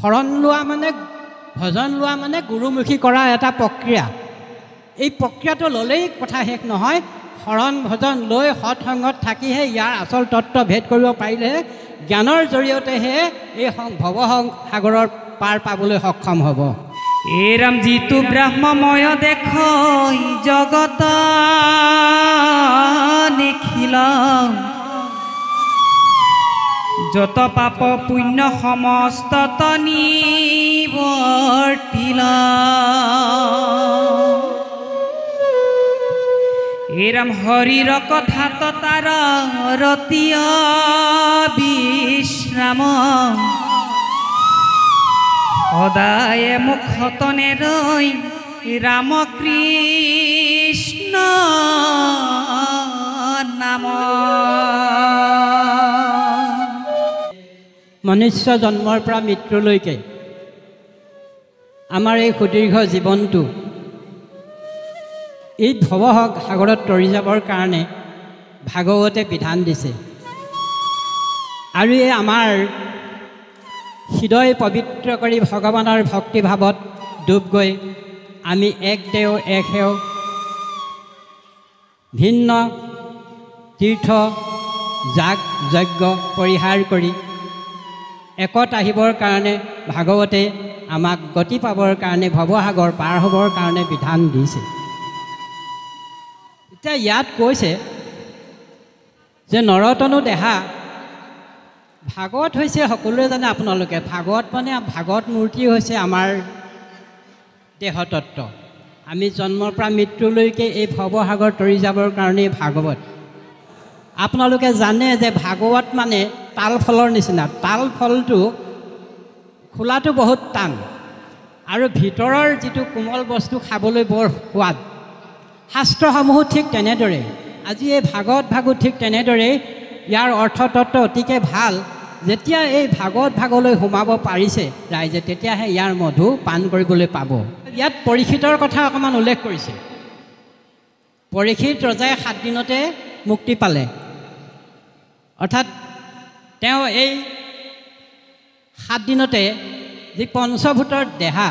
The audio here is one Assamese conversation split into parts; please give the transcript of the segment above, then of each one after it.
শৰণ লোৱা মানে ভজন লোৱা মানে গুৰুমুখী কৰা এটা প্ৰক্ৰিয়া। এই প্ৰক্ৰিয়াটো ল'লেই কথা শেষ নহয়। শৰণ ভজন লৈ সৎসংগত থাকিহে ইয়াৰ আচল তত্ত্ব ভেদ কৰিব পাৰিলেহে জ্ঞানৰ জৰিয়তেহে এই ভৱসাগৰৰ পাৰ পাবলৈ সক্ষম হ'ব। এৰাম যিটো ব্ৰহ্মময় দেখ জগত নিখিল, যত পাপ পুণ্য সমস্ত নিবৰ্তিল। এৰাম হৰিৰ কথাত তাৰ ৰতীয় বিশ্ৰাম, সদায় মুখতনে ৰৈ ৰাম কৃষ্ণ নাম। মনুষ্য জন্মৰ পৰা মৃত্যুলৈকে আমাৰ এই সুদীৰ্ঘ জীৱনটো এই ভৱসাগৰত তৰি যাবৰ কাৰণে ভাগৱতে বিধান দিছে। আৰু এই আমাৰ হৃদয় পবিত্ৰ কৰি ভগৱানৰ ভক্তিভাৱত ডুব গৈ আমি এক দেও এক সেও ভিন্ন তীৰ্থ যাগ যজ্ঞ পৰিহাৰ কৰি একত আহিবৰ কাৰণে ভাগৱতে আমাক গতি পাবৰ কাৰণে ভৱসাগৰ পাৰ হ'বৰ কাৰণে বিধান দিছে। এতিয়া ইয়াত কৈছে যে নৰতনু দেহা। ভাগৱত হৈছে সকলোৱে জানে আপোনালোকে, ভাগৱত মানে ভাগৱত মূৰ্তি হৈছে আমাৰ দেহতত্ত্ব। আমি জন্মৰ পৰা মৃত্যুলৈকে এই ভৱসাগৰ তৰি যাবৰ কাৰণেই ভাগৱত। আপোনালোকে জানে যে ভাগৱত মানে তাল ফলৰ নিচিনা। তাল ফলটো খোলাটো বহুত টান আৰু ভিতৰৰ যিটো কোমল বস্তু খাবলৈ বৰ সোৱাদ। শাস্ত্ৰসমূহো ঠিক তেনেদৰে। আজি এই ভাগৱত ভাগো ঠিক তেনেদৰে ইয়াৰ অৰ্থতত্ত্ব অতিকে ভাল। যেতিয়া এই ভাগৱত ভাগলৈ সোমাব পাৰিছে ৰাইজে, তেতিয়াহে ইয়াৰ মধু পান কৰিবলৈ পাব। ইয়াত পৰীক্ষিতৰ কথা অকণমান উল্লেখ কৰিছে। পৰীক্ষিত ৰজাই 7 দিনতে মুক্তি পালে, অৰ্থাৎ তেওঁ এই 7 দিনতে যি পঞ্চভূতৰ দেহা,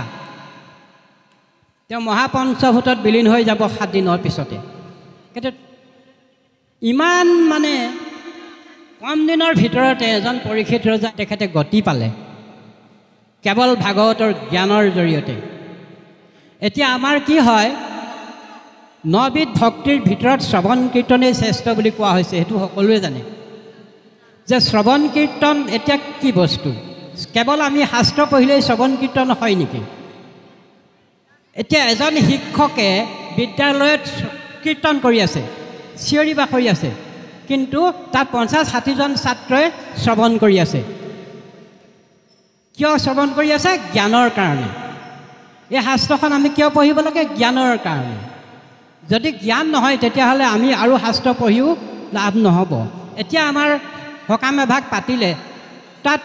তেওঁ মহাপঞ্চভূতত বিলীন হৈ যাব 7 দিনৰ পিছতে। কিন্তু ইমান মানে কম দিনৰ ভিতৰতে এজন পৰীক্ষিত ৰজা তেখেতে গতি পালে কেৱল ভাগৱতৰ জ্ঞানৰ জৰিয়তে। এতিয়া আমাৰ কি হয়, 9বিধ ভক্তিৰ ভিতৰত শ্ৰৱণ কীৰ্তনেই শ্ৰেষ্ঠ বুলি কোৱা হৈছে। সেইটো সকলোৱে জানে যে শ্ৰৱণ কীৰ্তন এতিয়া কি বস্তু। কেৱল আমি শাস্ত্ৰ পঢ়িলেই শ্ৰৱণ কীৰ্তন হয় নেকি? এতিয়া এজন শিক্ষকে বিদ্যালয়ত কীৰ্তন কৰি আছে, চিঞৰি বাখৰি আছে, কিন্তু তাত 50-60জন ছাত্ৰই শ্ৰৱণ কৰি আছে। কিয় শ্ৰৱণ কৰি আছে? জ্ঞানৰ কাৰণে। এই শাস্ত্ৰখন আমি কিয় পঢ়িব লাগে? জ্ঞানৰ কাৰণে। যদি জ্ঞান নহয় তেতিয়াহ'লে আমি আৰু শাস্ত্ৰ পঢ়িও লাভ নহ'ব। এতিয়া আমাৰ সকাম এভাগ পাতিলে তাত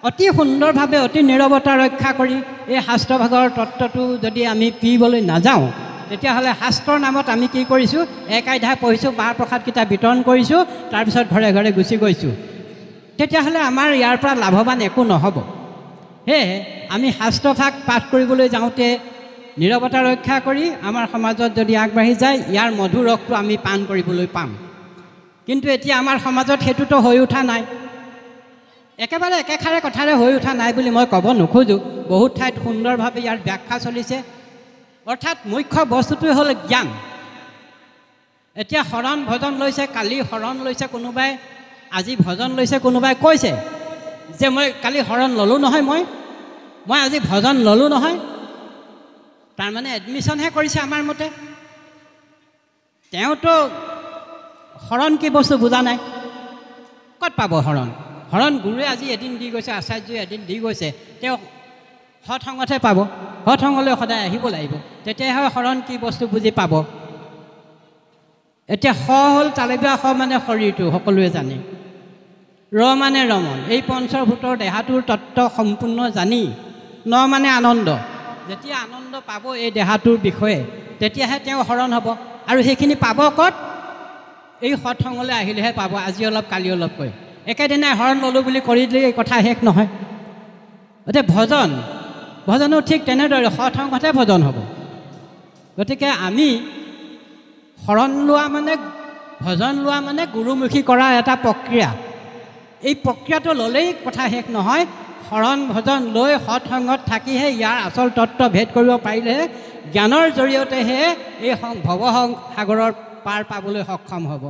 অতি সুন্দৰভাৱে অতি নীৰৱতা ৰক্ষা কৰি এই শাস্ত্ৰভাগৰ তত্ত্বটো যদি আমি পিবলৈ নাযাওঁ, তেতিয়াহ'লে শাস্ত্ৰৰ নামত আমি কি কৰিছোঁ? এক আধ্যায় পঢ়িছোঁ, মাহ প্ৰসাদকেইটা বিতৰণ কৰিছোঁ, তাৰপিছত ঘৰে ঘৰে গুচি গৈছোঁ। তেতিয়াহ'লে আমাৰ ইয়াৰ পৰা লাভৱান একো নহ'ব। সেয়েহে আমি শাস্ত্ৰভাগ পাঠ কৰিবলৈ যাওঁতে নীৰৱতা ৰক্ষা কৰি আমাৰ সমাজত যদি আগবাঢ়ি যায়, ইয়াৰ মধুৰ ৰসটো আমি পান কৰিবলৈ পাম। কিন্তু এতিয়া আমাৰ সমাজত সেইটোতো হৈ উঠা নাই। একেবাৰে একেষাৰে কথাৰে হৈ উঠা নাই বুলি মই ক'ব নোখোজোঁ। বহুত ঠাইত সুন্দৰভাৱে ইয়াৰ ব্যাখ্যা চলিছে। অৰ্থাৎ মুখ্য বস্তুটোৱে হ'ল জ্ঞান। এতিয়া শৰণ ভজন লৈছে, কালি শৰণ লৈছে কোনোবাই, আজি ভজন লৈছে কোনোবাই, কৈছে যে মই কালি শৰণ ল'লোঁ নহয়, মই আজি ভজন ল'লোঁ নহয়। তাৰমানে এডমিশ্যনহে কৰিছে আমাৰ মতে। তেওঁতো শৰণ কি বস্তু বুজা নাই। ক'ত পাব শৰণ? শৰণ গুৰুৱে আজি এদিন দি গৈছে, আচাৰ্যই এদিন দি গৈছে, তেওঁ সৎসংগতহে পাব। সৎসংগলৈ সদায় আহিব লাগিব, তেতিয়াহে শৰণ কি বস্তু বুজি পাব। এতিয়া স হ'ল তালব্য স মানে শৰীৰটো, সকলোৱে জানে। ৰ মানে ৰমন। এই পঞ্চভূতৰ দেহাটোৰ তত্ত্ব সম্পূৰ্ণ জানি, ন মানে আনন্দ। যেতিয়া আনন্দ পাব এই দেহাটোৰ বিষয়ে, তেতিয়াহে তেওঁ শৰণ হ'ব। আৰু সেইখিনি পাব ক'ত? এই সৎসংগলৈ আহিলেহে পাব। আজি অলপ কালি অলপকৈ একেদিনাই শৰণ ল'লোঁ বুলি কৰি দিলে এই কথা শেষ নহয়। এতিয়া ভজনো ঠিক তেনেদৰে সৎসংগতহে ভজন হ'ব। গতিকে আমি শৰণ লোৱা মানে ভজন লোৱা মানে গুৰুমুখী কৰা এটা প্ৰক্ৰিয়া। এই প্ৰক্ৰিয়াটো ল'লেই কথা শেষ নহয়। শৰণ ভজন লৈ সৎসংগত থাকিহে ইয়াৰ আচল তত্ত্ব ভেদ কৰিব পাৰিলেহে জ্ঞানৰ জৰিয়তেহে এই ভৱসাগৰৰ পাৰ পাবলৈ সক্ষম হ'ব।